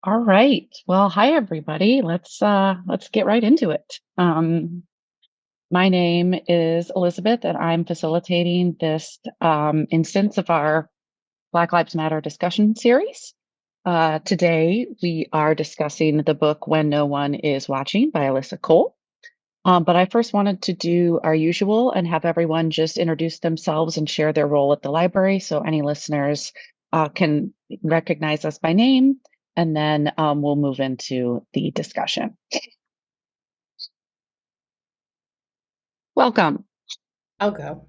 All right. Well, hi everybody. Let's get right into it. My name is Elizabeth, and I'm facilitating this instance of our Black Lives Matter discussion series. Today we are discussing the book "When No One Is Watching" by Alyssa Cole. But I first wanted to do our usual and have everyone just introduce themselves and share their role at the library, so any listeners can recognize us by name, and then we'll move into the discussion. Welcome. I'll go.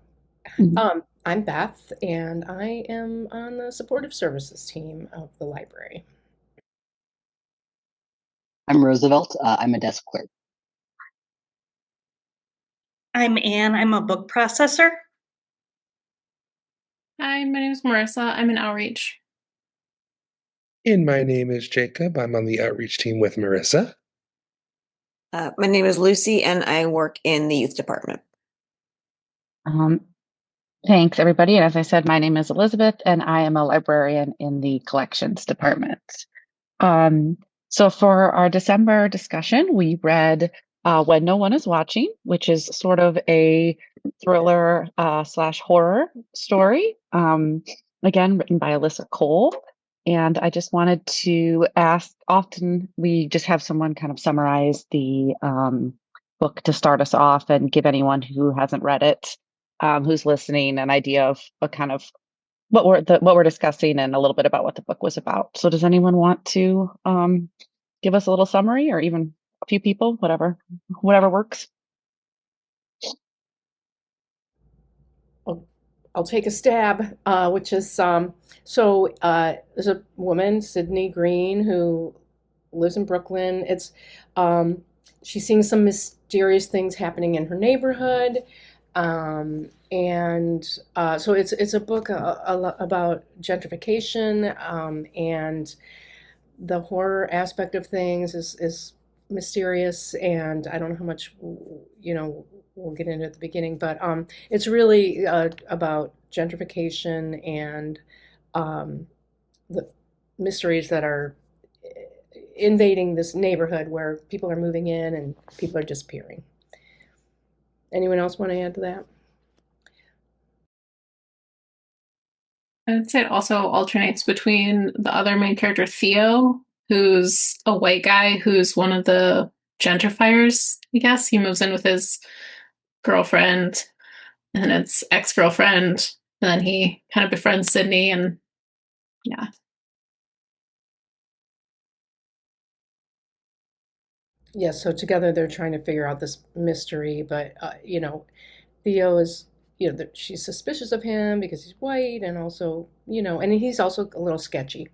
Mhm. I'm Beth, and I am on the supportive services team of the library. I'm Roosevelt. I'm a desk clerk. I'm Anne. I'm a book processor. Hi, my name is Marissa. I'm in outreach. And my name is Jacob. I'm on the outreach team with Marissa. My name is Lucy, and I work in the youth department. Um, Thanks, everybody. And as I said, my name is Elizabeth, and I am a librarian in the collections department. Um, so for our December discussion, we read When No One Is Watching, which is sort of a thriller slash horror story, again, written by Alyssa Cole. And I just wanted to ask, often we just have someone kind of summarize the book to start us off and give anyone who hasn't read it, who's listening, an idea of a kind of what we're discussing and a little bit about what the book was about. So does anyone want to give us a little summary, or even a few people, whatever works? I'll take a stab, which is there's a woman, Sydney Green, who lives in Brooklyn. She's seeing some mysterious things happening in her neighborhood. So it's a book about gentrification, and the horror aspect of things is mysterious, and I don't know how much we'll get into at the beginning, but it's really about gentrification and the mysteries that are invading this neighborhood where people are moving in and people are disappearing. Anyone else want to add to that? I'd say it also alternates between the other main character, Theo, who's a white guy who's one of the gentrifiers, I guess. He moves in with his girlfriend and it's ex-girlfriend. And then he kind of befriends Sydney, and yeah. Yeah, so together they're trying to figure out this mystery, but Theo is, she's suspicious of him because he's white, and also, and he's also a little sketchy.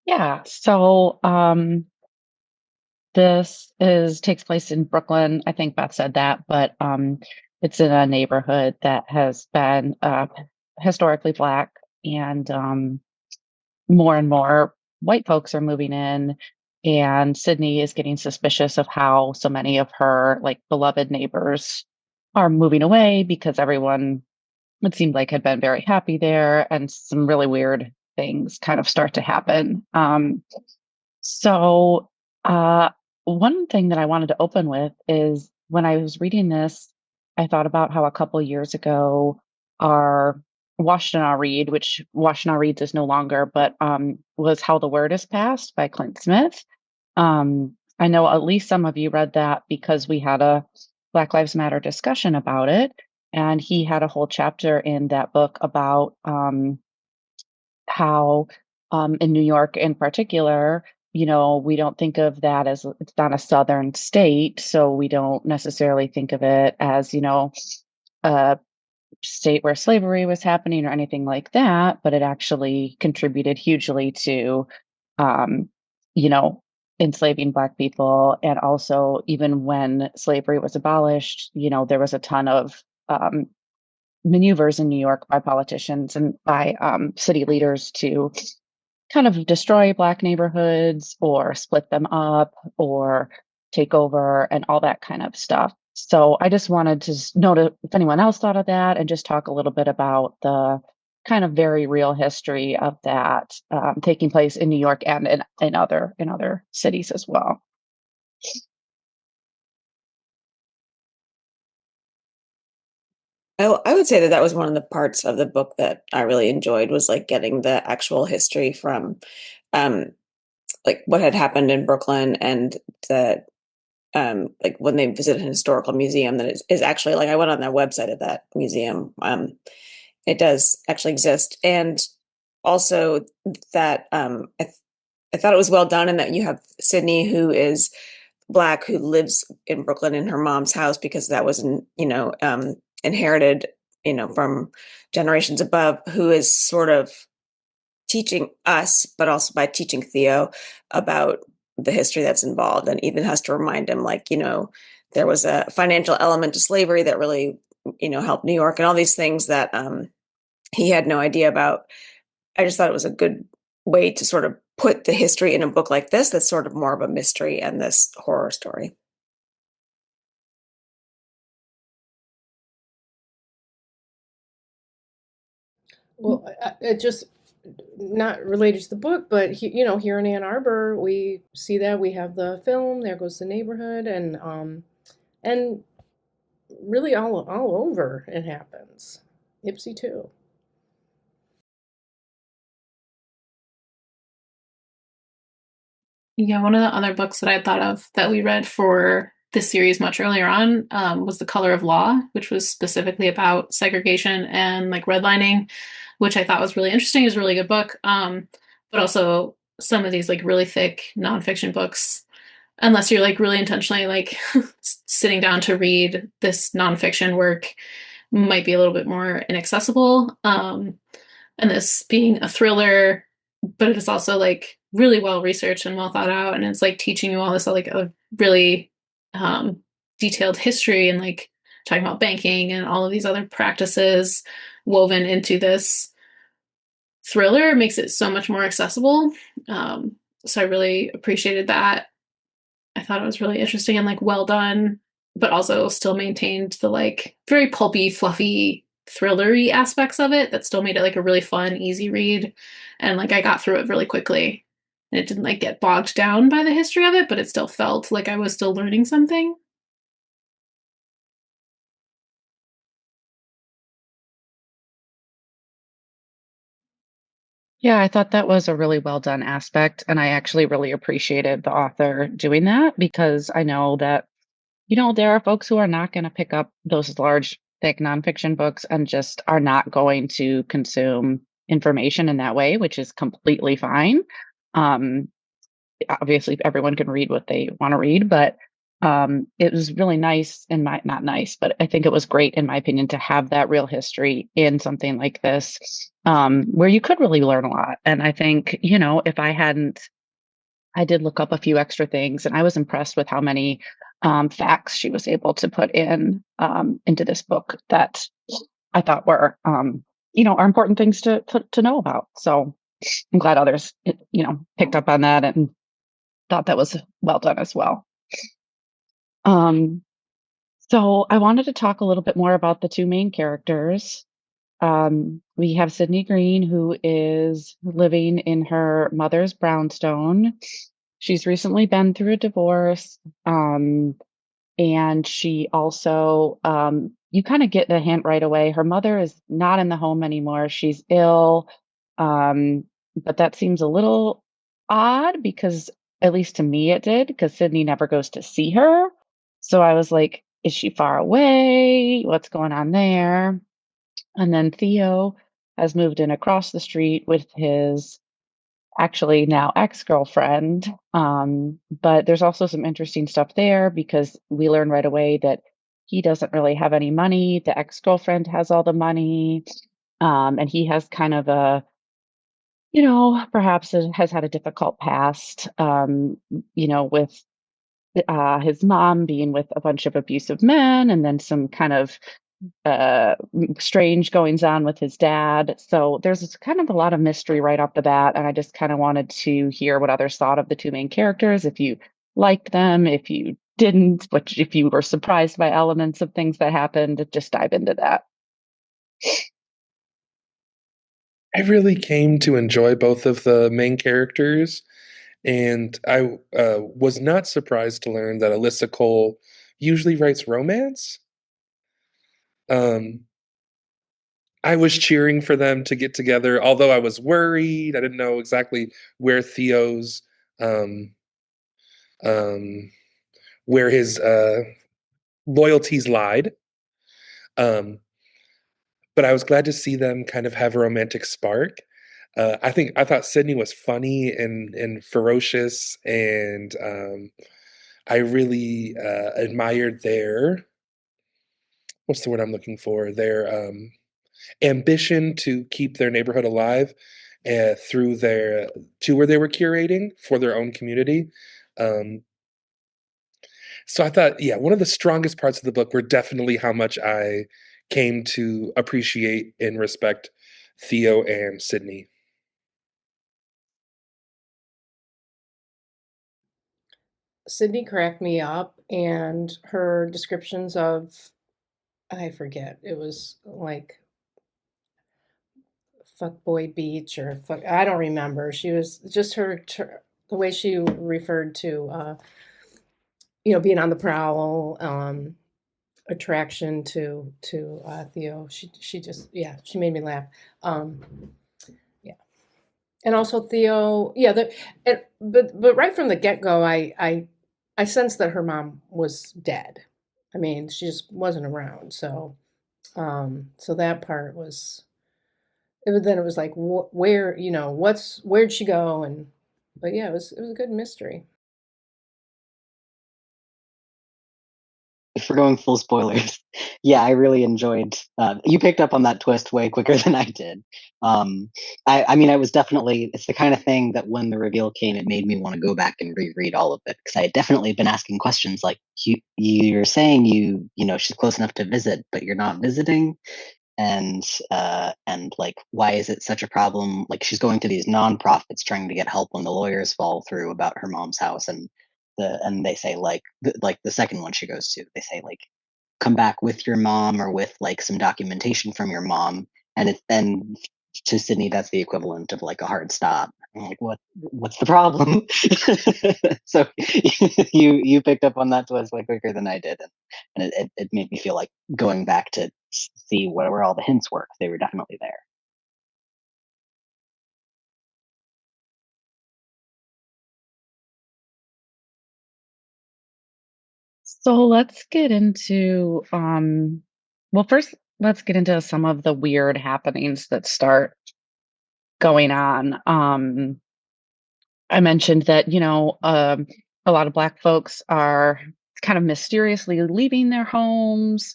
Yeah. So this is takes place in Brooklyn. I think Beth said that, but it's in a neighborhood that has been historically Black, and more and more white folks are moving in, and Sydney is getting suspicious of how so many of her like beloved neighbors are moving away, because everyone, it seemed like, had been very happy there, and some really weird things kind of start to happen. So uh, One thing that I wanted to open with is, when I was reading this, I thought about how a couple years ago, our Washtenaw Read, which Washtenaw Reads is no longer, but was How the Word is Passed by Clint Smith. I know at least some of you read that because we had a Black Lives Matter discussion about it. And he had a whole chapter in that book about how in New York in particular, we don't think of that as, it's not a Southern state. So we don't necessarily think of it as, a state where slavery was happening or anything like that, but it actually contributed hugely to, um, you know, enslaving Black people. And also, even when slavery was abolished, there was a ton of maneuvers in New York by politicians and by city leaders to kind of destroy Black neighborhoods or split them up or take over and all that kind of stuff. So I just wanted to know if anyone else thought of that, and just talk a little bit about the kind of very real history of that taking place in New York and in other cities as well. I would say that that was one of the parts of the book that I really enjoyed, was like getting the actual history from um like what had happened in Brooklyn, and the like when they visited an historical museum that is actually, like, I went on the website of that museum. It does actually exist. And also that I thought it was well done, and that you have Sydney, who is Black, who lives in Brooklyn in her mom's house because that was, inherited, from generations above, who is sort of teaching us, but also by teaching Theo about the history that's involved, and even has to remind him, like, there was a financial element to slavery that really, helped New York, and all these things that he had no idea about. I just thought it was a good way to sort of put the history in a book like this that's sort of more of a mystery and this horror story. Well, it just not related to the book, but here in Ann Arbor, we see that we have the film There Goes the Neighborhood, and really all over it happens. Ipsy too. Yeah, one of the other books that I thought of that we read for this series much earlier on was The Color of Law, which was specifically about segregation and like redlining, which I thought was really interesting. It was a really good book. But also some of these like really thick nonfiction books, unless you're like really intentionally like sitting down to read this nonfiction work, might be a little bit more inaccessible. And this being a thriller, but it is also like really well researched and well thought out, and it's like teaching you all this like a really um, detailed history, and like talking about banking and all of these other practices woven into this thriller makes it so much more accessible. So I really appreciated that. I thought it was really interesting and like well done, but also still maintained the like very pulpy, fluffy, thrillery aspects of it that still made it like a really fun, easy read. And like I got through it really quickly. And it didn't like get bogged down by the history of it, but it still felt like I was still learning something. Yeah, I thought that was a really well done aspect, and I actually really appreciated the author doing that because I know that there are folks who are not going to pick up those large, thick nonfiction books and just are not going to consume information in that way, which is completely fine. Um, Obviously, everyone can read what they want to read, but it was really nice not nice, but I think it was great in my opinion to have that real history in something like this, where you could really learn a lot. And I think, if I hadn't I did look up a few extra things, and I was impressed with how many facts she was able to put in into this book that I thought were, are important things to know about. So I'm glad others, picked up on that and thought that was well done as well. Um, so I wanted to talk a little bit more about the two main characters. We have Sydney Green, who is living in her mother's brownstone. She's recently been through a divorce. And she also, you kind of get the hint right away. Her mother is not in the home anymore. She's ill. But that seems a little odd because, at least to me, it did, because Sydney never goes to see her. So I was like, is she far away? What's going on there? And then Theo has moved in across the street with his actually now ex-girlfriend. But there's also some interesting stuff there because we learn right away that he doesn't really have any money. The ex-girlfriend has all the money. And he has kind of perhaps it has had a difficult past, with his mom being with a bunch of abusive men, and then some kind of strange goings on with his dad. So there's kind of a lot of mystery right off the bat, and I just kind of wanted to hear what others thought of the two main characters. If you liked them, if you didn't, which if you were surprised by elements of things that happened, just dive into that. I really came to enjoy both of the main characters, and I was not surprised to learn that Alyssa Cole usually writes romance. Um, I was cheering for them to get together, although I was worried. I didn't know exactly where Theo's, um, um, where his loyalties lied. Um, but I was glad to see them kind of have a romantic spark. I thought Sydney was funny and ferocious, and I really admired their, what's the word I'm looking for? Their ambition to keep their neighborhood alive through their tour they were curating for their own community. Um, so I thought, yeah, one of the strongest parts of the book were definitely how much I came to appreciate and respect Theo and Sydney. Sydney cracked me up, and her descriptions of, I forget, it was like fuckboy beach or fuck, I don't remember. She was just the way she referred to, being on the prowl, attraction to Theo. She just, yeah, she made me laugh. Um, yeah, and also Theo, yeah. But right from the get go, I sensed that her mom was dead. I mean, she just wasn't around. So that part was. Then it was like, where, where'd she go? But yeah, it was a good mystery. If we're going full spoilers, yeah, I really enjoyed. You picked up on that twist way quicker than I did. I mean, I was definitely. It's the kind of thing that when the reveal came, it made me want to go back and reread all of it, because I had definitely been asking questions like, you're saying she's close enough to visit, but you're not visiting, and like, why is it such a problem? Like, she's going to these nonprofits trying to get help when the lawyers fall through about her mom's house, and they say, like, the second one she goes to, they say, like, come back with your mom or with like some documentation from your mom, and it's then, to Sydney, that's the equivalent of like a hard stop. I'm like, what's the problem? So you picked up on that twist way quicker than I did, and it made me feel like going back to see where all the hints were. They were definitely there. So let's get into well, first let's get into some of the weird happenings that start going on. I mentioned that, a lot of Black folks are kind of mysteriously leaving their homes,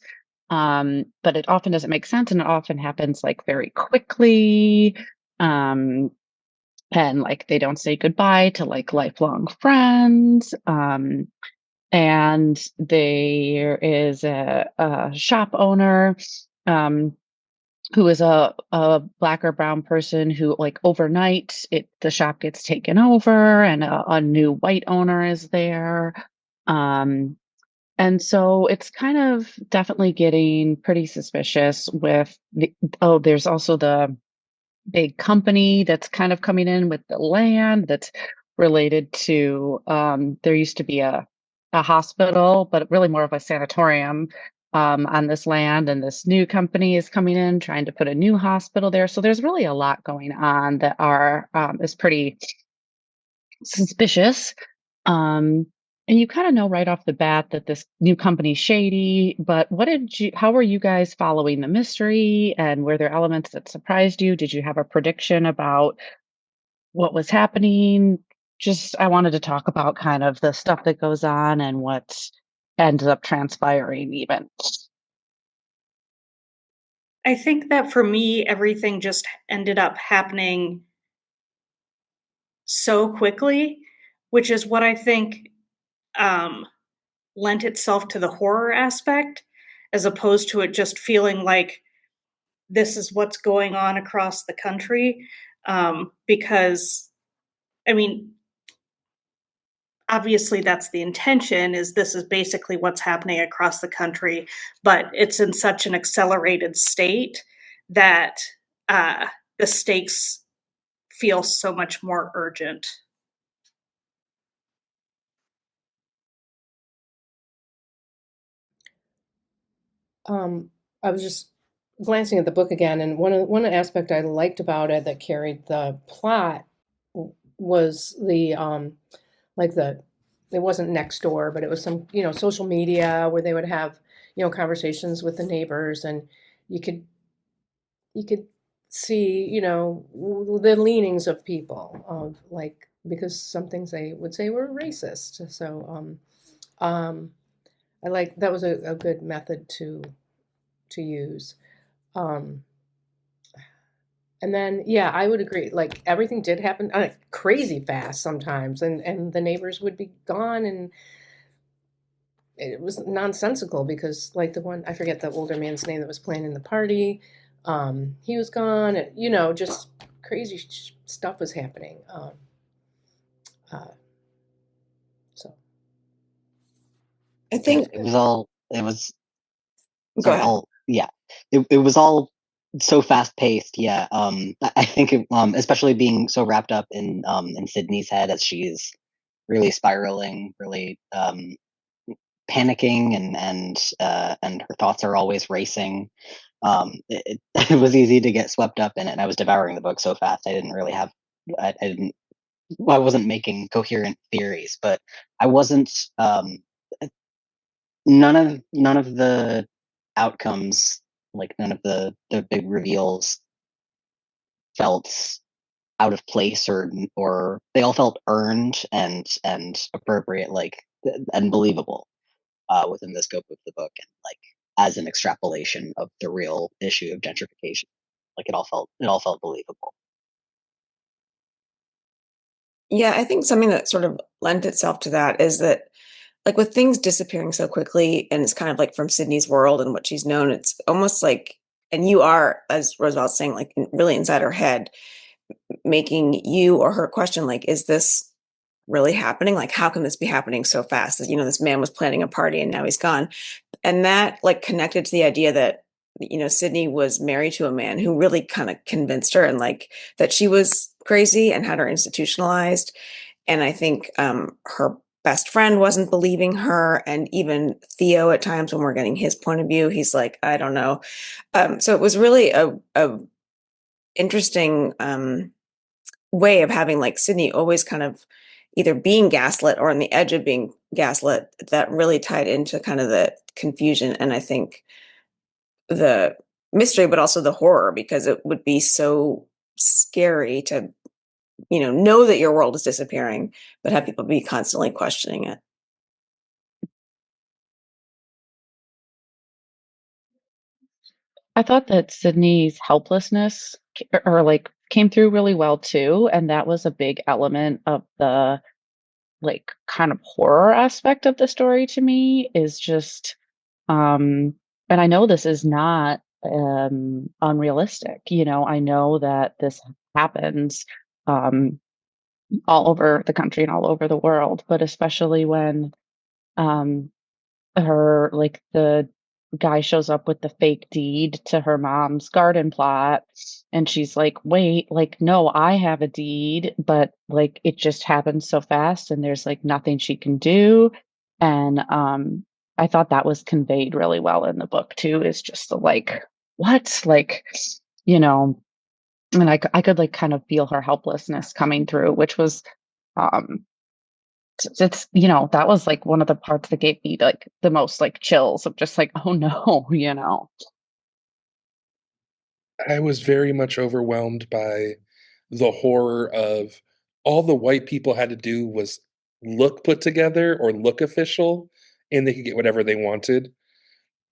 but it often doesn't make sense, and it often happens like very quickly. Um, and like they don't say goodbye to like lifelong friends. And there is a shop owner, um, who is a Black or brown person who, like, overnight, the shop gets taken over and a new white owner is there. Um, and so it's kind of definitely getting pretty suspicious with there's also the big company that's kind of coming in with the land that's related to, there used to be a hospital, but really more of a sanatorium, on this land, and this new company is coming in trying to put a new hospital there. So there's really a lot going on that is pretty suspicious. Um, and you kind of know right off the bat that this new company's shady, but how were you guys following the mystery, and were there elements that surprised you? Did you have a prediction about what was happening? Just, I wanted to talk about kind of the stuff that goes on and what ends up transpiring even. I think that for me, everything just ended up happening so quickly, which is what I think um, lent itself to the horror aspect, as opposed to it just feeling like this is what's going on across the country. Because, I mean, obviously that's the intention, is this is basically what's happening across the country, but it's in such an accelerated state that the stakes feel so much more urgent. I was just glancing at the book again, and one aspect I liked about it that carried the plot was the like the it wasn't next door, but it was some social media where they would have conversations with the neighbors, and you could you could see the leanings of people of like because some things they would say were racist. So I like that was a good method to use. Um, and then, yeah, I would agree. Like everything did happen crazy fast sometimes, and the neighbors would be gone, and it was nonsensical because, like the one I forget the older man's name that was playing in the party, he was gone. And, just crazy stuff was happening. Uh, so I think. It was all. It was Go sorry. ahead. All yeah. It was all so fast paced. Yeah. I think especially being so wrapped up in Sydney's head as she's really spiraling, really panicking, and her thoughts are always racing. It was easy to get swept up in it. And I was devouring the book so fast. I didn't really have. I didn't. I wasn't making coherent theories, but I wasn't. None of the outcomes, like none of the big reveals, felt out of place, or they all felt earned and appropriate, like and believable within the scope of the book, and like as an extrapolation of the real issue of gentrification. Like it all felt believable. Yeah, I think something that sort of lent itself to that is that, like, with things disappearing so quickly, and it's kind of like from Sydney's world and what she's known, it's almost like, and you are, as Roosevelt's saying, like really inside her head, making you or her question, like, is this really happening? Like, how can this be happening so fast? That, this man was planning a party and now he's gone. And that like connected to the idea that, Sydney was married to a man who really kind of convinced her and like that she was crazy and had her institutionalized. And I think her best friend wasn't believing her. And even Theo, at times when we're getting his point of view, he's like, I don't know. So it was really a interesting way of having like Sydney always kind of either being gaslit or on the edge of being gaslit, that really tied into kind of the confusion and I think the mystery, but also the horror, because it would be so scary to, know that your world is disappearing, but have people be constantly questioning it. I thought that Sydney's helplessness or like came through really well too, and that was a big element of the like kind of horror aspect of the story to me is just um and I know this is not unrealistic. I know that this happens um all over the country and all over the world, but especially when um her like the guy shows up with the fake deed to her mom's garden plot, and she's like, wait, like, no, I have a deed, but like it just happened so fast and there's like nothing she can do. And I thought that was conveyed really well in the book too, is just the like, what, like, you know and I could like kind of feel her helplessness coming through, which was um it's that was like one of the parts that gave me like the most like chills of just like, oh no. I was very much overwhelmed by the horror of all the white people had to do was look put together or look official, and they could get whatever they wanted.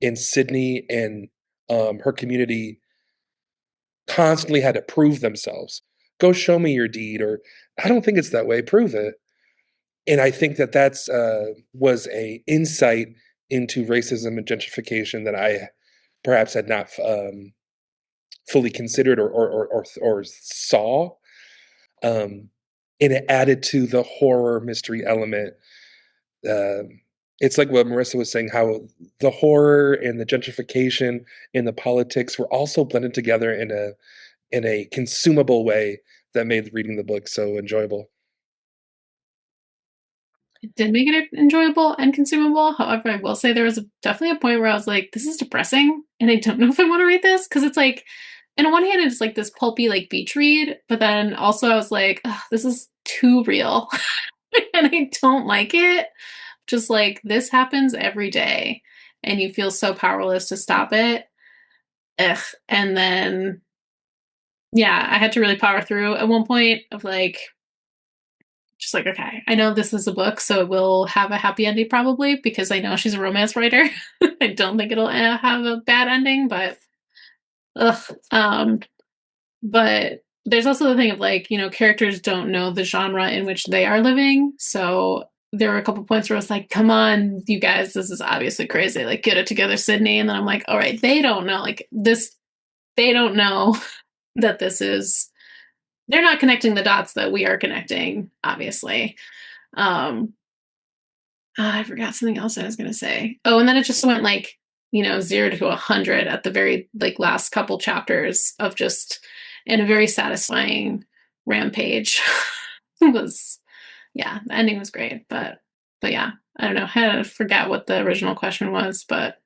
In Sydney and her community constantly had to prove themselves. Go show me your deed, or I don't think it's that way. Prove it. And I think that that's was a insight into racism and gentrification that I perhaps had not fully considered or saw. Um, and it added to the horror mystery element. Um, it's like what Marissa was saying, how the horror and the gentrification and the politics were also blended together in a in a consumable way that made reading the book so enjoyable. It did make it enjoyable and consumable. However, I will say there was definitely a point where I was like, this is depressing, and I don't know if I want to read this, because it's like, on one hand, it's like this pulpy, like beach read, but then also I was like, this is too real, and I don't like it. Just like, this happens every day, and you feel so powerless to stop it. Ugh. And then, yeah, I had to really power through at one point of like, just like, okay, I know this is a book, so it will have a happy ending probably, because I know she's a romance writer. I don't think it'll have a bad ending, but ugh. But there's also the thing of like, characters don't know the genre in which they are living. So there were a couple points where I was like, come on, you guys, this is obviously crazy. Like, get it together, Sydney. And then I'm like, all right, they don't know. Like, this, they don't know that this is, they're not connecting the dots that we are connecting, obviously. I forgot something else I was going to say. Oh, and then it just went like, 0 to 100 at the very like last couple chapters of just in a very satisfying rampage. It was, yeah, the ending was great, but yeah, I don't know. I had to forget what the original question was, but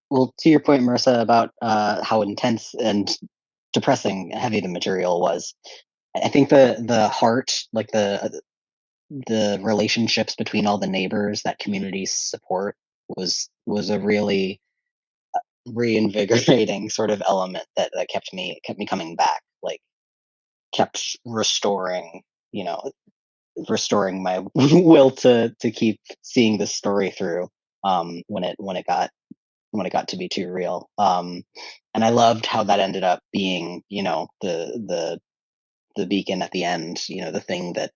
Well, to your point, Marissa, about how intense and depressing heavy the material was, I think the heart, like the relationships between all the neighbors, that community support was a really reinvigorating sort of element that kept me coming back, like kept restoring, restoring my will to keep seeing this story through, when it got to be too real. And I loved how that ended up being, the beacon at the end, the thing that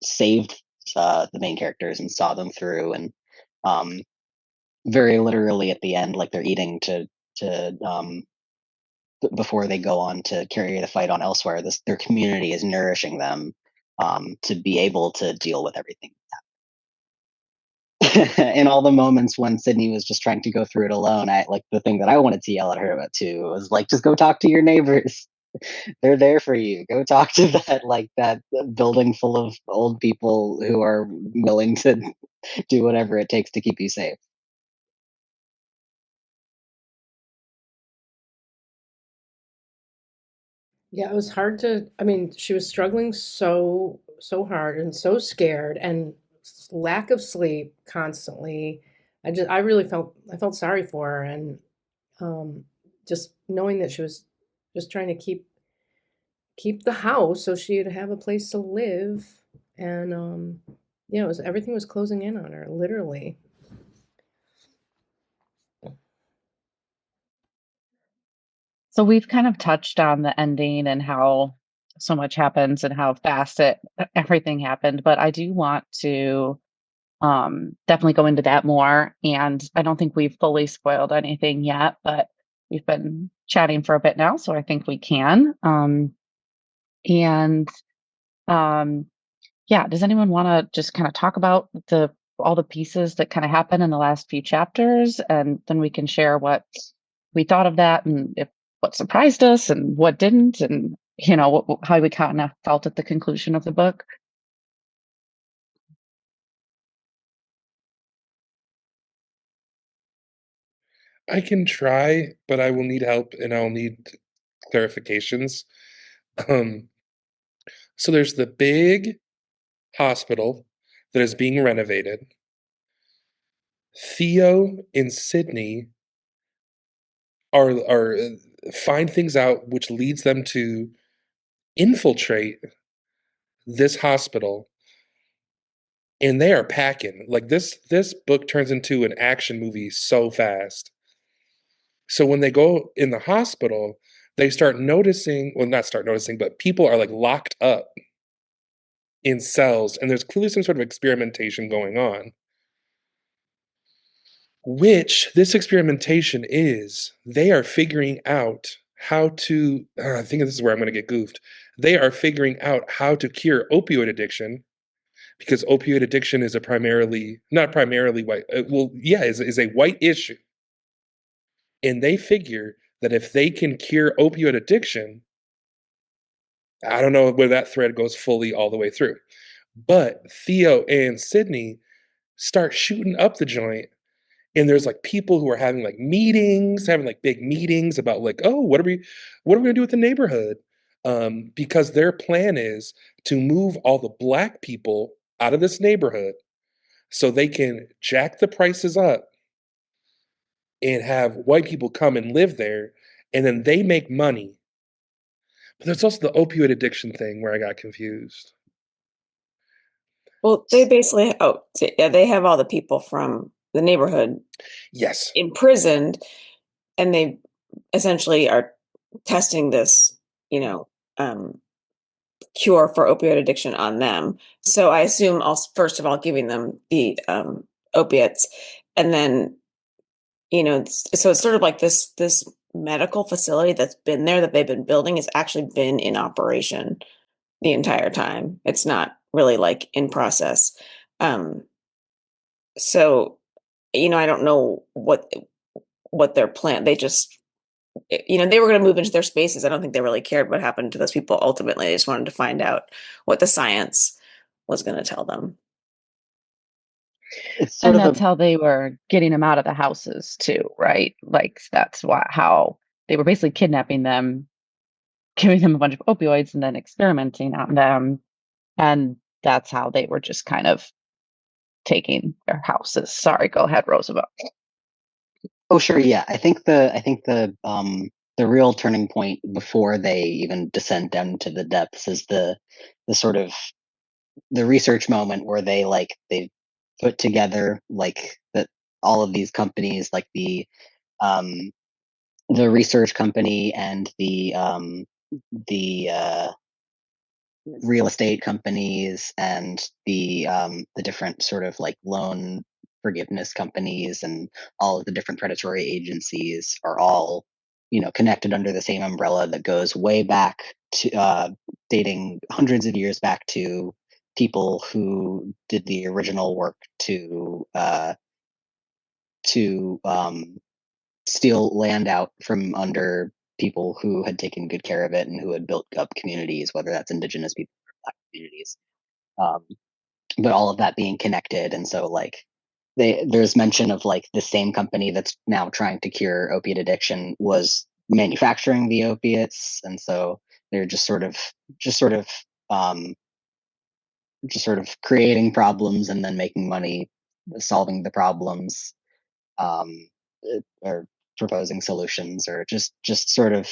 saved the main characters and saw them through. And um, very literally at the end, like they're eating to before they go on to carry the fight on elsewhere. Their community is nourishing them, to be able to deal with everything. In all the moments when Sydney was just trying to go through it alone, I like the thing that I wanted to yell at her about too was like, just go talk to your neighbors. They're there for you. Go talk to that building full of old people who are willing to do whatever it takes to keep you safe. Yeah, it was hard I mean, she was struggling so hard and so scared and lack of sleep constantly. I really I felt sorry for her, and um, just knowing that she was just trying to keep the house so she'd have a place to live. And yeah, everything was closing in on her, literally. So we've kind of touched on the ending and how so much happens and how fast everything happened, but I do want to definitely go into that more. And I don't think we've fully spoiled anything yet, but we've been chatting for a bit now, so I think we can. And yeah, does anyone want to just kind of talk about all the pieces that kind of happened in the last few chapters, and then we can share what we thought of that, and if what surprised us and what didn't, and how we kind of felt at the conclusion of the book. I can try, but I will need help and I'll need clarifications. Um, so there's the big hospital that is being renovated. Theo and Sydney are find things out, which leads them to infiltrate this hospital, and they are packing. Like this book turns into an action movie so fast. So when they go in the hospital, they start noticing, well, not start noticing, but people are like locked up in cells, and there's clearly some sort of experimentation going on. Which this experimentation is, they are figuring out how to, I think this is where I'm going to get goofed. They are figuring out how to cure opioid addiction, because opioid addiction is not primarily white. Well, yeah, is a white issue. And they figure that if they can cure opioid addiction, I don't know where that thread goes fully all the way through. But Theo and Sydney start shooting up the joint, and there's like people who are having like meetings, having like big meetings about like, oh, what are we gonna do with the neighborhood? Because their plan is to move all the black people out of this neighborhood so they can jack the prices up and have white people come and live there, and then they make money. But there's also the opioid addiction thing where I got confused. Well, they basically they have all the people from the neighborhood Yes. imprisoned, and they essentially are testing this, you know, cure for opioid addiction on them. So I assume also first of all giving them the opiates, and then so it's sort of like this medical facility that's been there that they've been building has actually been in operation the entire time. It's not really like in process. Um, so I don't know what their plan. They just they were going to move into their spaces. I don't think they really cared what happened to those people ultimately. They just wanted to find out what the science was going to tell them. It's sort And of that's how they were getting them out of the houses too, right? Like that's how they were basically kidnapping them, giving them a bunch of opioids, and then experimenting on them. And that's how they were just kind of taking their houses. Sorry, go ahead, Roosevelt. Oh, sure. Yeah. I think the real turning point before they even descend down to the depths is the sort of the research moment where they put together like that all of these companies, like um the research company and the real estate companies and the different sort of like loan forgiveness companies and all of the different predatory agencies are all connected under the same umbrella that goes way back to dating hundreds of years back to people who did the original work to steal land out from under people who had taken good care of it and who had built up communities, whether that's indigenous people or black communities. Um, but all of that being connected, and so like there's mention of like the same company that's now trying to cure opiate addiction was manufacturing the opiates, and so they're um, just sort of creating problems and then making money solving the problems, um, or proposing solutions, or just sort of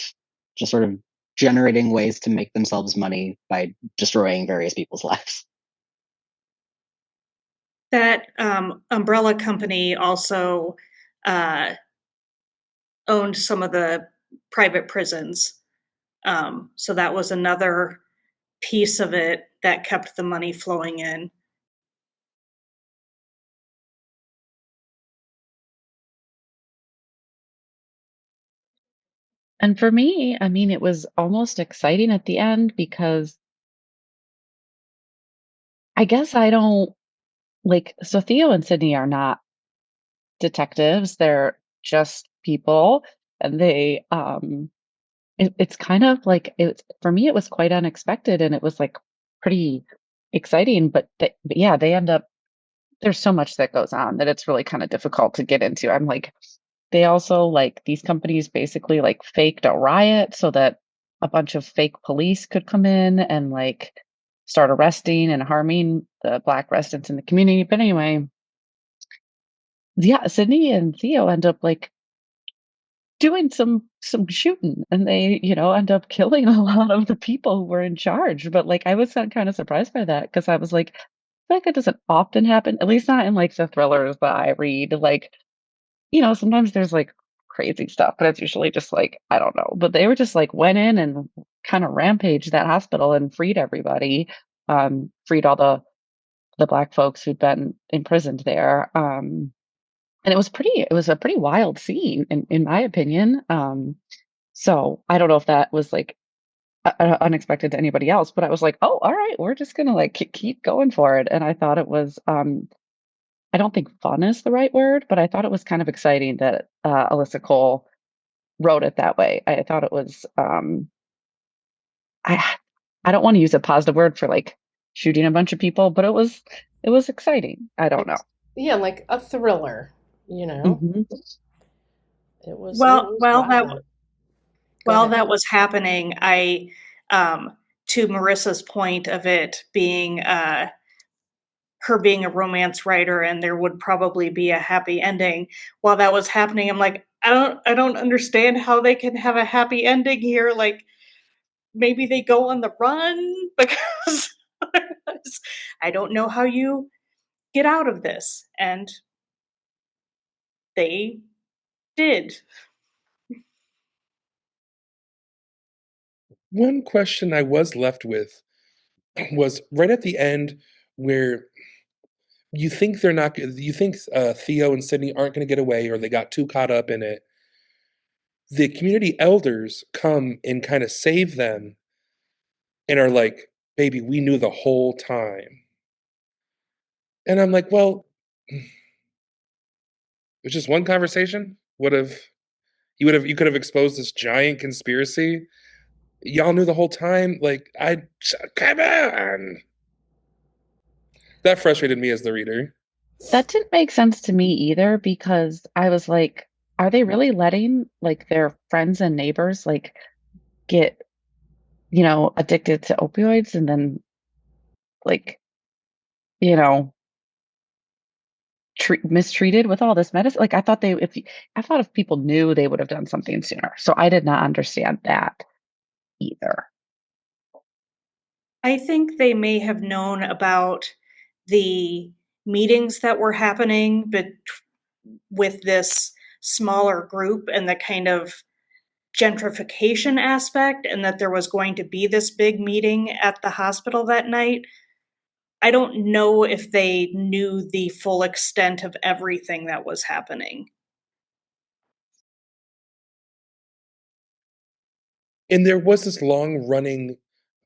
generating ways to make themselves money by destroying various people's lives. That umbrella company also uh, owned some of the private prisons. So that was another piece of it that kept the money flowing in. And for me, I mean, it was almost exciting at the end because I guess I don't like, so Theo and Sydney are not detectives. They're just people. And it's kind of like, for me, it was quite unexpected and it was like pretty exciting. But yeah, they end up, there's so much that goes on that it's really kind of difficult to get into. I'm like, they also like these companies basically like faked a riot so that a bunch of fake police could come in and like start arresting and harming the black residents in the community. But anyway, yeah, Sydney and Theo end up like doing some shooting and they, end up killing a lot of the people who were in charge. But like I was kind of surprised by that because I was like, I feel like it doesn't often happen, at least not in like the thrillers that I read. Like sometimes there's like crazy stuff, but it's usually just like, I don't know. But they were just like went in and kind of rampaged that hospital and freed everybody, freed all the black folks who'd been imprisoned there. And it was a pretty wild scene in my opinion. So I don't know if that was like unexpected to anybody else, but I was like, oh, all right, we're just gonna like keep going for it. And I thought it was I don't think fun is the right word, but I thought it was kind of exciting that Alyssa Cole wrote it that way. I thought it was I I don't want to use a positive word for like shooting a bunch of people, but it was exciting. I don't know. Yeah, like a thriller, you know. Hmm. It Well, was while that violent. Go while ahead. that was happening, I to Marissa's point of it being her being a romance writer and there would probably be a happy ending. While that was happening, I'm like, I don't understand how they can have a happy ending here. Like maybe they go on the run because I don't know how you get out of this. And they did. One question I was left with was right at the end where you think they're not, you think Theo and Sydney aren't going to get away or they got too caught up in it. The community elders come and kind of save them and are like, baby, we knew the whole time. And I'm like, well, it's just one conversation. You could have exposed this giant conspiracy. Y'all knew the whole time. Like, come on. That frustrated me as the reader. That didn't make sense to me either because I was like, are they really letting like their friends and neighbors like get, addicted to opioids and then like, you know, mistreated with all this medicine? Like I thought if people knew they would have done something sooner. So I did not understand that either. I think they may have known about the meetings that were happening with this smaller group and the kind of gentrification aspect, and that there was going to be this big meeting at the hospital that night. I don't know if they knew the full extent of everything that was happening. And there was this long running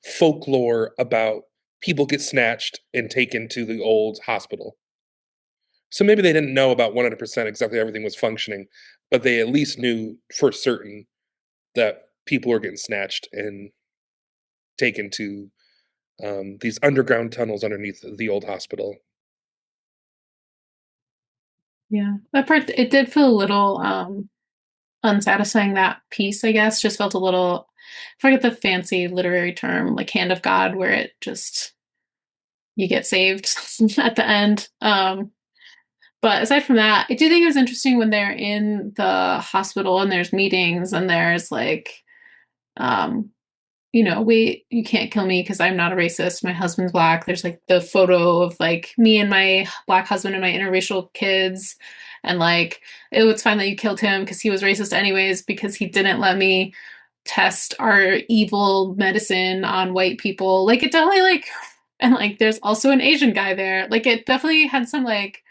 folklore about people get snatched and taken to the old hospital. So maybe they didn't know about 100% exactly everything was functioning, but they at least knew for certain that people were getting snatched and taken to these underground tunnels underneath the old hospital. Yeah, that part, it did feel a little unsatisfying. That piece, I guess, just felt a little, I forget the fancy literary term, like hand of God, where it just, you get saved at the end. But aside from that, I do think it was interesting when they're in the hospital and there's meetings and there's like, um, you can't kill me because I'm not a racist. My husband's black. There's like the photo of like me and my black husband and my interracial kids. And like, it's fine that you killed him because he was racist anyways, because he didn't let me test our evil medicine on white people. Like, it definitely like, and like, there's also an Asian guy there. Like, it definitely had some like,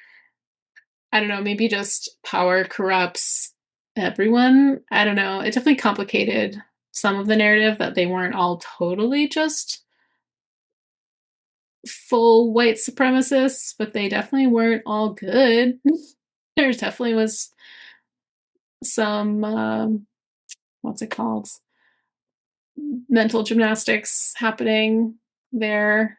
I don't know, maybe just power corrupts everyone. I don't know. It definitely complicated some of the narrative that they weren't all totally just full white supremacists, but they definitely weren't all good. There definitely was some, what's it called? Mental gymnastics happening there.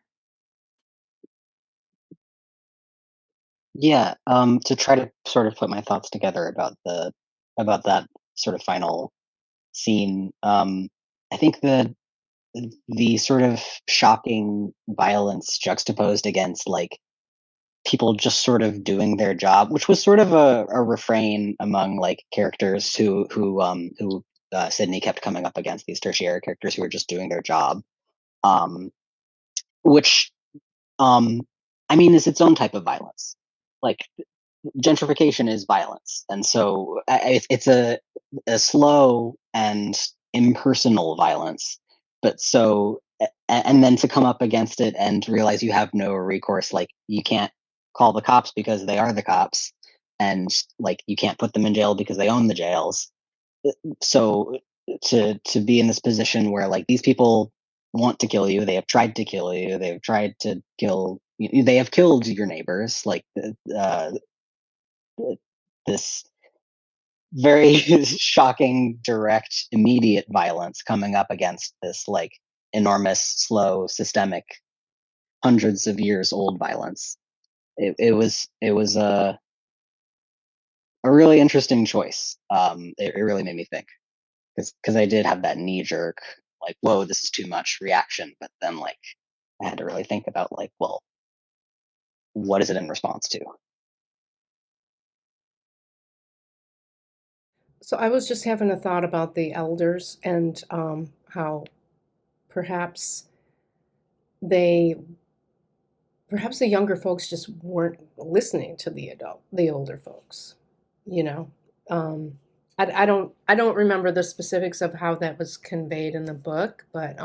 Yeah, to try to sort of put my thoughts together about that sort of final scene. I think the sort of shocking violence juxtaposed against like people just sort of doing their job, which was sort of a refrain among like characters who Sydney kept coming up against, these tertiary characters who were just doing their job. Um, which I mean is its own type of violence. Like gentrification is violence, and so it's a slow and impersonal violence. But so and then to come up against it and realize you have no recourse, like you can't call the cops because they are the cops, and like you can't put them in jail because they own the jails. So to be in this position where like these people want to kill you, they have tried to kill you, they've tried to kill they have killed your neighbors, like uh, this very shocking, direct, immediate violence coming up against this like enormous, slow, systemic, hundreds of years old violence. It was a really interesting choice. It really made me think because I did have that knee jerk like, whoa, this is too much reaction, but then like I had to really think about like, well, what is it in response to? So I was just having a thought about the elders and how perhaps they, perhaps the younger folks just weren't listening to the older folks, you know. Um, I don't remember the specifics of how that was conveyed in the book, but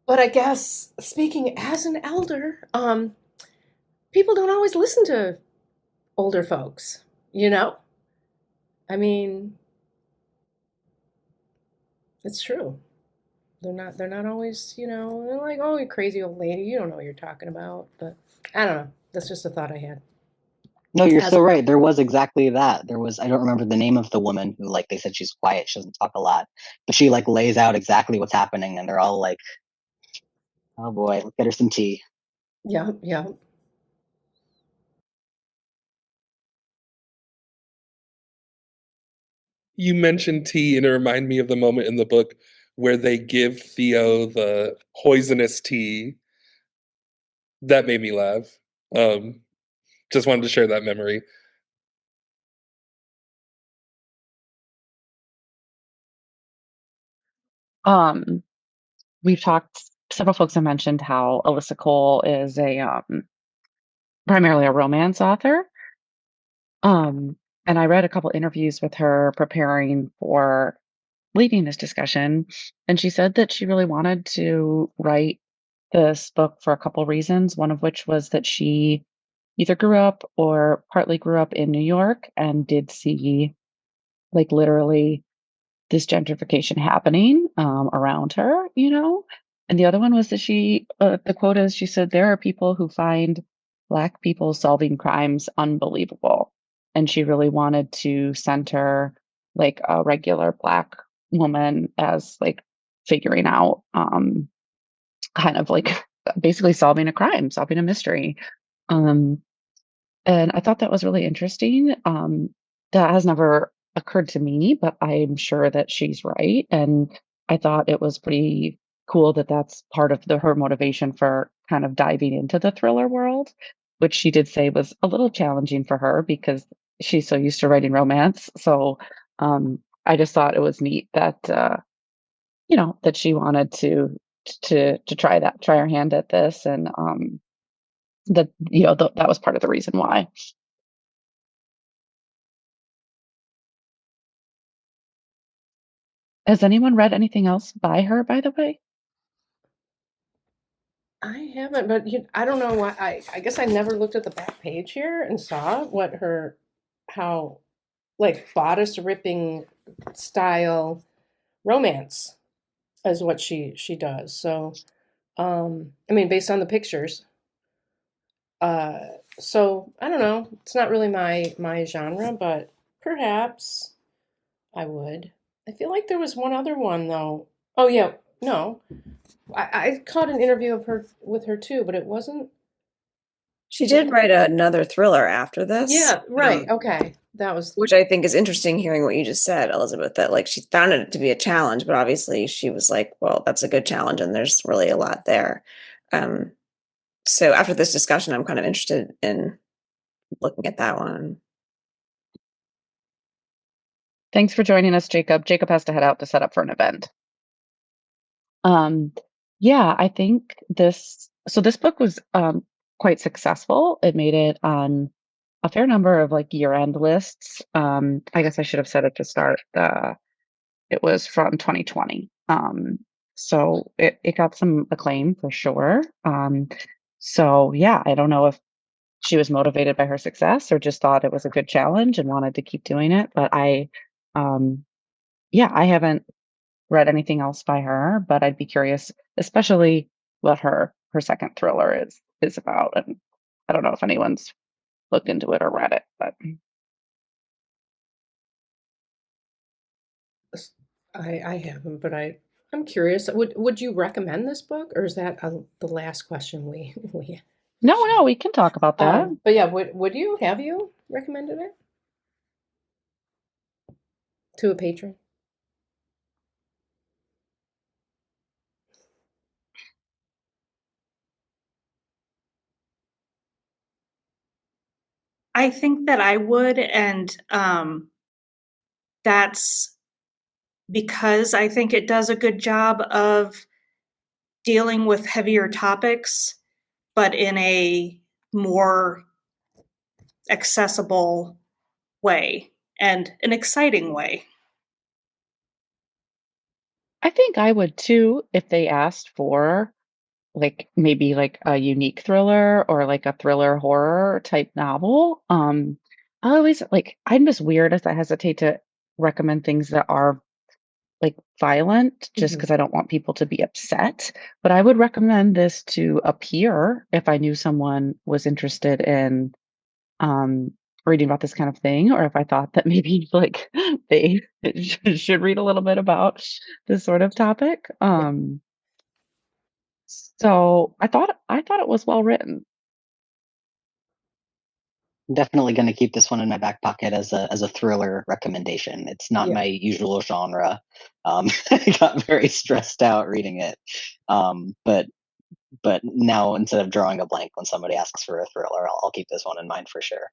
I guess speaking as an elder, people don't always listen to older folks, you know. I mean, it's true. They're not always, you know, they're like, "Oh, you crazy old lady, you don't know what you're talking about." But I don't know. That's just a thought I had. No, you're As so right. There was exactly that. There was, I don't remember the name of the woman who, like, they said she's quiet, she doesn't talk a lot, but she, like, lays out exactly what's happening, and they're all like, oh boy, let's get her some tea. Yeah, yeah. You mentioned tea, and it reminded me of the moment in the book where they give Theo the poisonous tea. That made me laugh. Um, just wanted to share that memory. Um, we've talked, several folks have mentioned how Alyssa Cole is a primarily a romance author. Um, and I read a couple interviews with her preparing for leading this discussion, and she said that she really wanted to write this book for a couple reasons, one of which was that she either grew up or partly grew up in New York and did see, like, literally this gentrification happening around her, you know? And the other one was that the quote is, she said, there are people who find Black people solving crimes unbelievable. And she really wanted to center like a regular Black woman as like figuring out kind of like basically solving a crime, solving a mystery. Um, and I thought that was really interesting. That has never occurred to me, but I'm sure that she's right. And I thought it was pretty cool that that's part of her motivation for kind of diving into the thriller world, which she did say was a little challenging for her because she's so used to writing romance. So I just thought it was neat that that she wanted to try her hand at this, and that that was part of the reason why. Has anyone read anything else by her, by the way? I haven't, but I don't know why. I guess I never looked at the back page here and saw what her, how, like, bodice ripping style romance is what she does. So, I mean, based on the pictures. Uh, so I don't know. It's not really my genre, but perhaps I would. I feel like there was one other one though. Oh yeah, no. I caught an interview of her with her too, but it wasn't. She did write another thriller after this. Yeah, right. Okay, that was. Which I think is interesting hearing what you just said, Elizabeth, that like she found it to be a challenge, but obviously she was like, well, that's a good challenge and there's really a lot there. Um, so after this discussion, I'm kind of interested in looking at that one. Thanks for joining us, Jacob. Jacob has to head out to set up for an event. Um, yeah, I think this book was quite successful. It made it on a fair number of like year-end lists. I guess I should have said it to start. It was from 2020. So it got some acclaim for sure. So yeah, I don't know if she was motivated by her success or just thought it was a good challenge and wanted to keep doing it. But um, yeah, I haven't read anything else by her, but I'd be curious, especially what her second thriller is about. And I don't know if anyone's looked into it or read it, but I haven't, but I'm curious. Would you recommend this book, or is that the last question we? No, we can talk about that. But yeah, would you have you recommended it to a patron? I think that I would, and that's because I think it does a good job of dealing with heavier topics, but in a more accessible way and an exciting way. I think I would too if they asked for like maybe like a unique thriller or like a thriller horror type novel. I always like I'm just weird as I hesitate to recommend things that are like violent just because I don't want people to be upset. But I would recommend this to a peer if I knew someone was interested in um reading about this kind of thing, or if I thought that maybe like they should read a little bit about this sort of topic. Yeah. So I thought it was well written. Definitely going to keep this one in my back pocket as a thriller recommendation. It's not Yeah. my usual genre. I got very stressed out reading it. But now instead of drawing a blank when somebody asks for a thriller, I'll keep this one in mind for sure.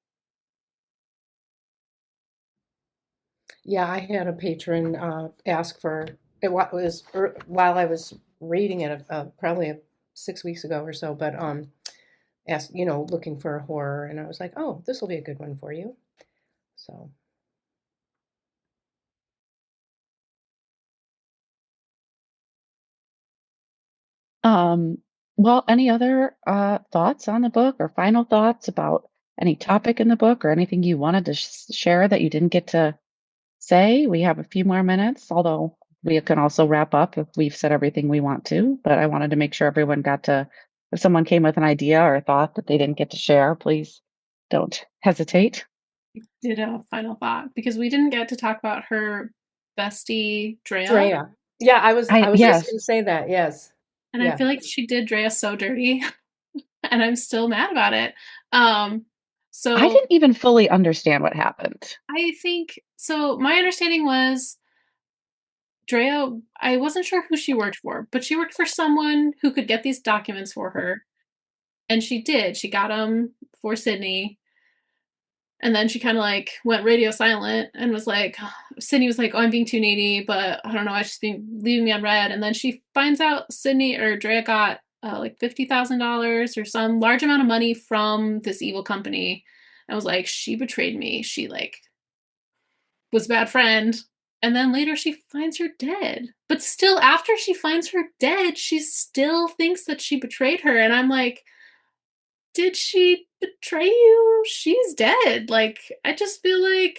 Yeah, I had a patron ask for it was while I was reading it, probably 6 weeks ago or so, but asked, looking for a horror, and I was like, oh, this will be a good one for you. So Um, well, any other thoughts on the book or final thoughts about any topic in the book or anything you wanted to share that you didn't get to say? We have a few more minutes, although we can also wrap up if we've said everything we want to. But I wanted to make sure everyone got to, if someone came with an idea or a thought that they didn't get to share, please don't hesitate. Did a final thought because we didn't get to talk about her bestie Drea, Drea. Yeah, I was just Yes, gonna say that. Yes. and I Yeah. feel like she did Drea so dirty, and I'm still mad about it. Um, I so didn't even fully understand what happened. I think so. My understanding was Drea. I wasn't sure who she worked for, but she worked for someone who could get these documents for her, and she did. She got them for Sydney. And then she kind of like went radio silent and was like, Sydney was like, oh, I'm being too needy, but I don't know, she's being leaving me on red. And then she finds out Sydney or Drea got like $50,000 or some large amount of money from this evil company. I was like, she betrayed me. She like was a bad friend. And then later she finds her dead. But still, after she finds her dead, she still thinks that she betrayed her. And I'm like, did she betray you? She's dead. Like, I just feel like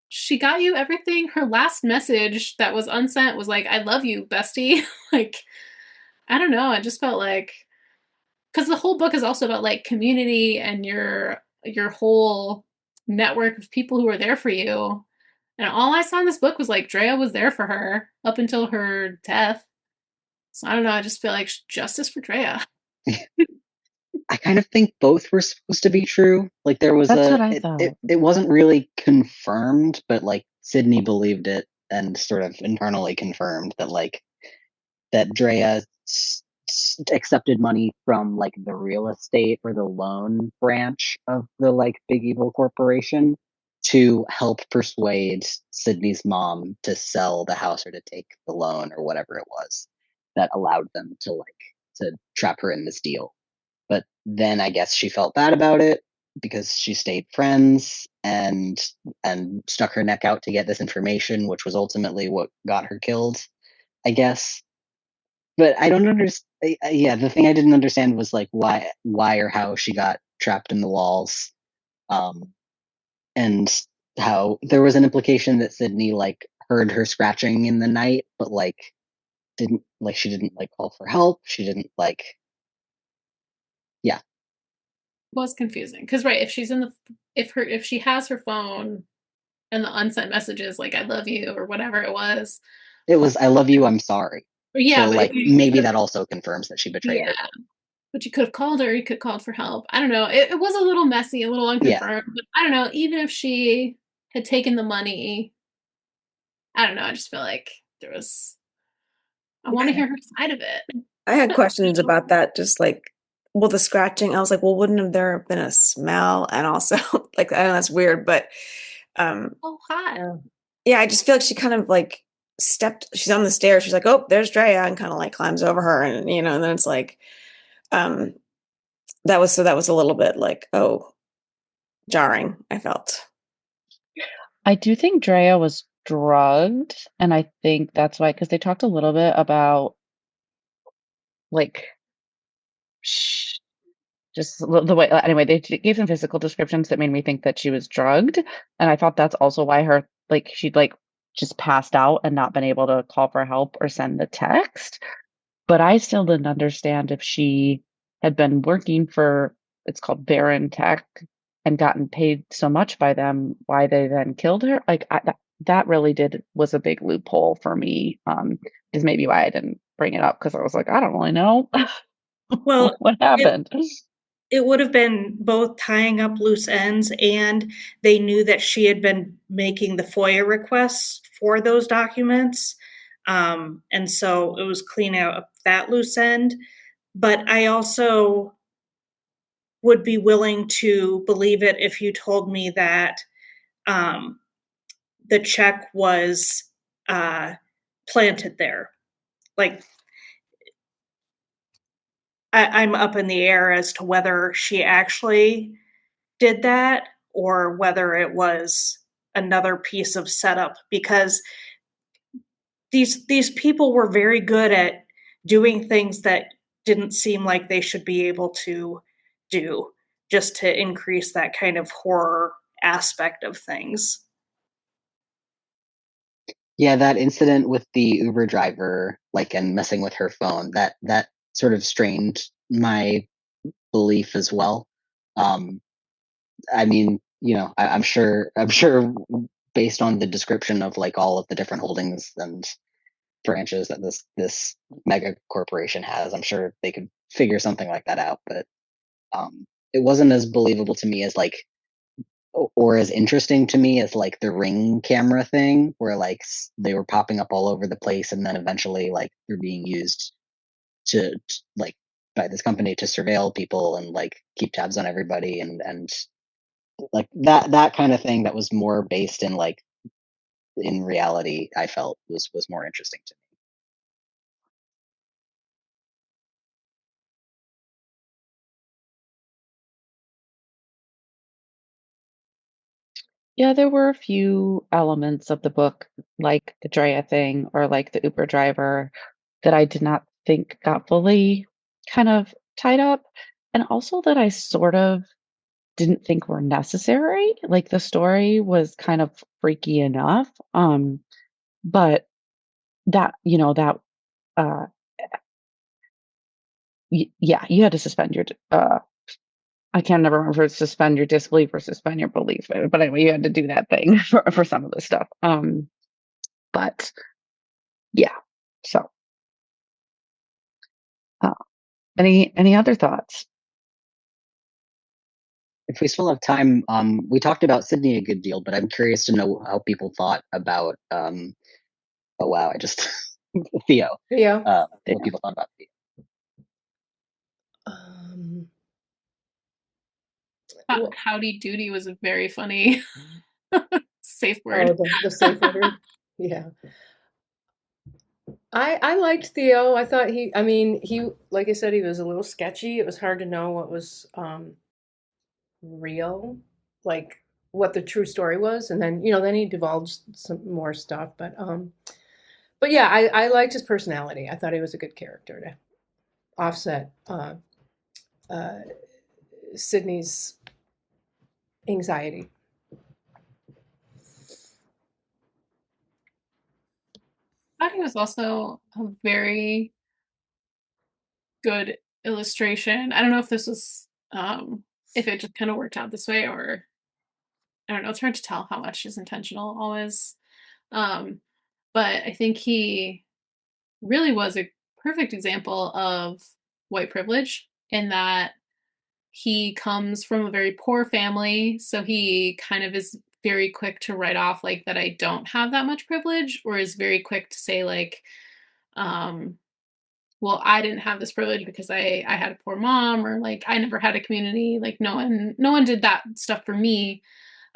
she got you everything. Her last message that was unsent was like, I love you, bestie. Like, I don't know. I just felt like, because the whole book is also about like community and your whole network of people who are there for you. And all I saw in this book was like Drea was there for her up until her death. So I don't know. I just feel like justice for Drea. I kind of think both were supposed to be true. Like there was That's what a I it thought. it wasn't really confirmed, but like Sydney believed it and sort of internally confirmed that like that Drea accepted money from like the real estate or the loan branch of the like big evil corporation to help persuade Sydney's mom to sell the house or to take the loan or whatever it was that allowed them to like to trap her in this deal. But then I guess she felt bad about it because she stayed friends and stuck her neck out to get this information, which was ultimately what got her killed, I guess. But I don't understand. Yeah, the thing I didn't understand was like why or how she got trapped in the walls, um, and how there was an implication that Sydney like heard her scratching in the night, but like she didn't like call for help. She didn't like yeah. Was confusing because right if she's in the if she has her phone and the unsent messages like I love you or whatever it was It was "I love you, I'm sorry." Yeah, So but like maybe that also confirms that she betrayed her. yeah, but you could have called her. You could have called for help. I don't know. It was a little messy, a little Yeah. unconfirmed. But I don't know. Even if she had taken the money, I don't know. I just feel like there was. I want to hear her side of it. I had questions about that, just like, well, the scratching. I was like, well, wouldn't have there been a smell? And also, like, I know that's weird, but Oh, hot. yeah, I just feel like she kind of like she's on the stairs. She's like, oh, there's Drea, and kind of like climbs over her, and and then it's like, um, that was a little bit like, oh, jarring, I felt. I do think Drea was drugged, and I think that's why, because they talked a little bit about like just the way. Anyway, they gave some physical descriptions that made me think that she was drugged, and I thought that's also why she'd like just passed out and not been able to call for help or send the text. But I still didn't understand if she had been working for, it's called Baron Tech, and gotten paid so much by them, why they then killed her. That really was a big loophole for me. Is maybe why I didn't bring it up, because I was like, I don't really know Well, what happened. it would have been both tying up loose ends, and they knew that she had been making the FOIA requests for those documents. And so it was cleaning up that loose end. But I also would be willing to believe it if you told me that um, the check was planted there. Like, I'm up in the air as to whether she actually did that or whether it was another piece of setup, because these people were very good at doing things that didn't seem like they should be able to do, just to increase that kind of horror aspect of things. Yeah, that incident with the Uber driver, like, and messing with her phone, that sort of strained my belief as well. Um, I mean, I'm sure based on the description of like all of the different holdings and branches that this mega corporation has, I'm sure they could figure something like that out. But it wasn't as believable to me as like, or as interesting to me as like the Ring camera thing, where like they were popping up all over the place, and then eventually like they're being used to like by this company to surveil people and like keep tabs on everybody, and like that kind of thing that was more based in like in reality. I felt was more interesting to me. Yeah, there were a few elements of the book, like the Drea thing or like the Uber driver, that I did not think got fully kind of tied up, and also that I sort of didn't think were necessary. Like, the story was kind of freaky enough, but that, uh, yeah, you had to suspend your I can't never remember if it's suspend your disbelief or suspend your belief, but anyway, you had to do that thing for some of this stuff. But yeah, so, uh, any other thoughts? If we still have time, we talked about Sydney a good deal, but I'm curious to know how people thought about. Oh wow, I just Theo. Yeah. What people thought about Theo. Um, Howdy doody was a very funny safe oh, word. the safe word. Yeah. I liked Theo. I thought I mean, he, like I said, he was a little sketchy. It was hard to know what was real, like what the true story was, and then then he divulged some more stuff. But yeah, I liked his personality. I thought he was a good character to offset uh, Sydney's anxiety. I thought he was also a very good illustration. I don't know if this was if it just kind of worked out this way, or I don't know. It's hard to tell how much is intentional always. Um, but I think he really was a perfect example of white privilege in that he comes from a very poor family, so he kind of is very quick to write off like that I don't have that much privilege, or is very quick to say like, well, I didn't have this privilege because I had a poor mom, or like I never had a community, like no one did that stuff for me.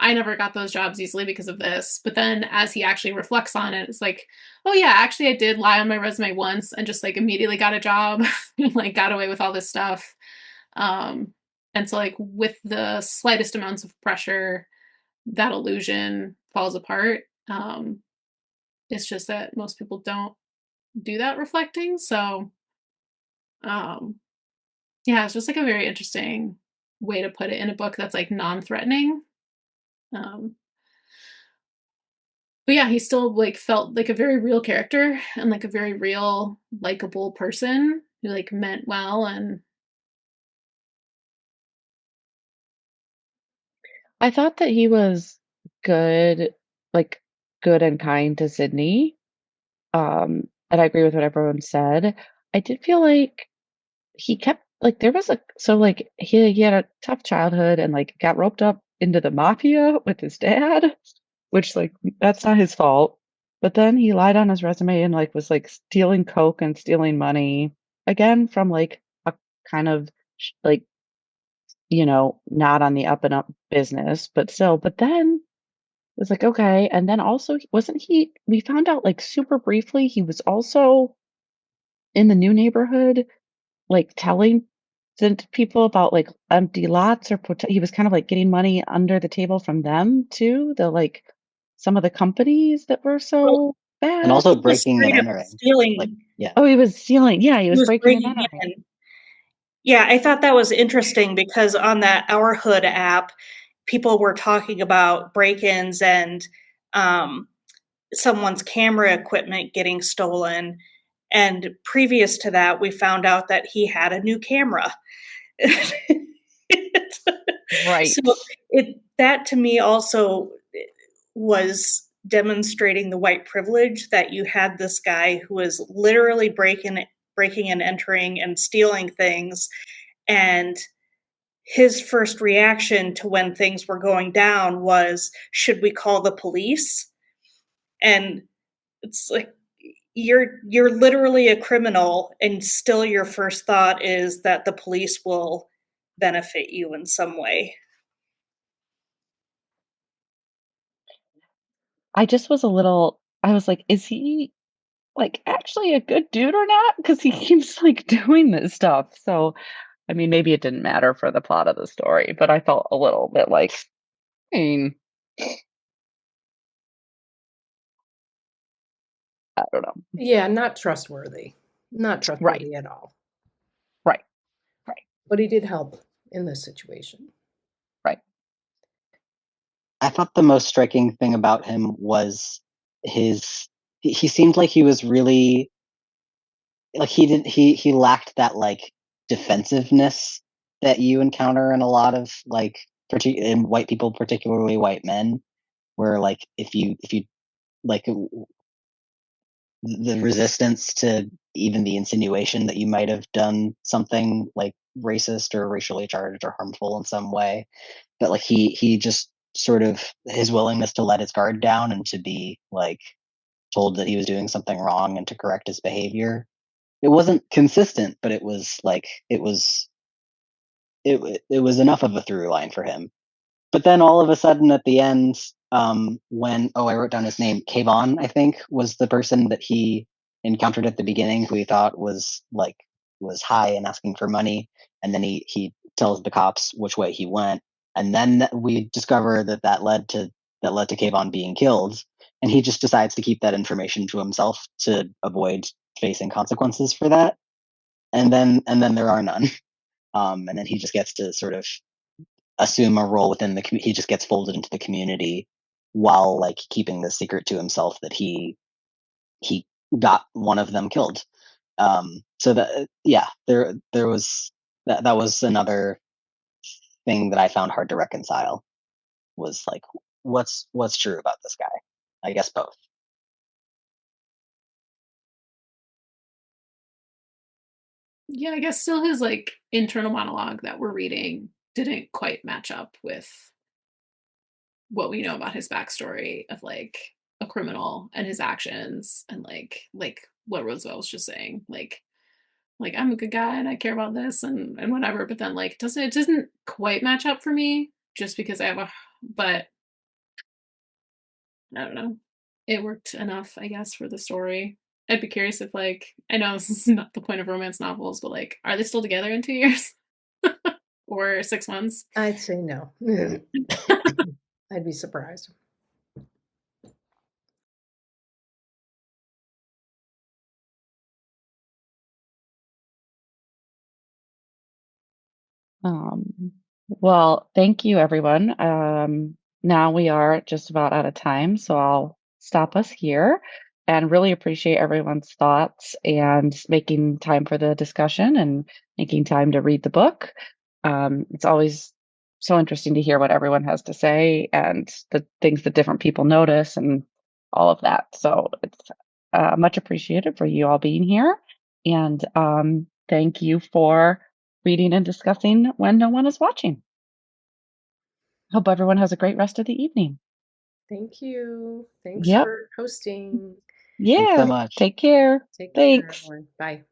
I never got those jobs easily because of this. But then as he actually reflects on it, it's like, oh yeah, actually I did lie on my resume once and just like immediately got a job and like got away with all this stuff. And so like with the slightest amounts of pressure, that illusion falls apart. It's just that most people don't do that reflecting. So um yeah, it's just like a very interesting way to put it in a book that's like non-threatening. Um but yeah, he still like felt like a very real character and like a very real likable person who like meant well. And I thought that he was good, like good and kind to Sydney. And I agree with what everyone said. I did feel like he kept like there was a so like he had a tough childhood and like got roped up into the mafia with his dad, which like that's not his fault. But then he lied on his resume and like was like stealing coke and stealing money again from like a kind of like not on the up and up business, but still. But then it was like okay, and then also wasn't he? We found out like super briefly he was also in the new neighborhood like, telling the people about, like, empty lots or he was kind of, like, getting money under the table from them too, like, some of the companies that were Well, so And bad. also he was breaking and straight up entering. Like, stealing. yeah. Oh, he was stealing. Yeah, he He was was breaking and breaking entering. in. Yeah, I thought that was interesting because on that Our Hood app, people were talking about break-ins and um, someone's camera equipment getting stolen. And previous to that, we found out that he had a new camera. So Right. that to me also was demonstrating the white privilege that you had this guy who was literally breaking and entering and stealing things, and his first reaction to when things were going down was, should we call the police? And it's like you're literally a criminal and still your first thought is that the police will benefit you in some way. I just was a little I was like, "Is he, like, actually a good dude or not? Because he keeps, like, doing this stuff." So, I mean, maybe it didn't matter for the plot of the story, but I felt a little bit like, "Hmm, I don't know." Yeah, not trustworthy. Not Right, trustworthy at all. right, right, But he did help in this situation. right. I thought the most striking thing about him was his he seemed like he was really like he lacked that like defensiveness that you encounter in a lot of like in white people, particularly white men, where like if you like the resistance to even the insinuation that you might have done something like racist or racially charged or harmful in some way, but like he just sort of his willingness to let his guard down and to be like told that he was doing something wrong and to correct his behavior, it wasn't consistent, but it was like it was enough of a through line for him. But then all of a sudden at the end, when I wrote down his name, Kayvon, I think, was the person that he encountered at the beginning, who he thought was high and asking for money, and then he tells the cops which way he went, and then we discover that led to Kayvon being killed, and he just decides to keep that information to himself to avoid facing consequences for that, and then there are none, and then he just gets to sort of assume a role within the he just gets folded into the community while like keeping the secret to himself that he got one of them killed. So that yeah, there was that was another thing that I found hard to reconcile, was like what's true about this guy. I guess both. Yeah, I guess still his like internal monologue that we're reading didn't quite match up with what we know about his backstory of like a criminal and his actions and like what Roosevelt was just saying, like I'm a good guy and I care about this and whatever, but then like it doesn't quite match up for me just because I have a but I don't know. It worked enough, I guess, for the story. I'd be curious if like I know this is not the point of romance novels, but like are they still together in 2 years? Or 6 months? I'd say no. I'd be surprised. Well, thank you, everyone. Now we are just about out of time, so I'll stop us here and really appreciate everyone's thoughts and making time for the discussion and making time to read the book. It's always so interesting to hear what everyone has to say and the things that different people notice and all of that. So it's much appreciated for you all being here. And thank you for reading and discussing when no one is watching. Hope everyone has a great rest of the evening. Thank you. Thanks Yep. for hosting. Thanks so Yeah. much. Take care. Take care, Thanks. everyone. Bye.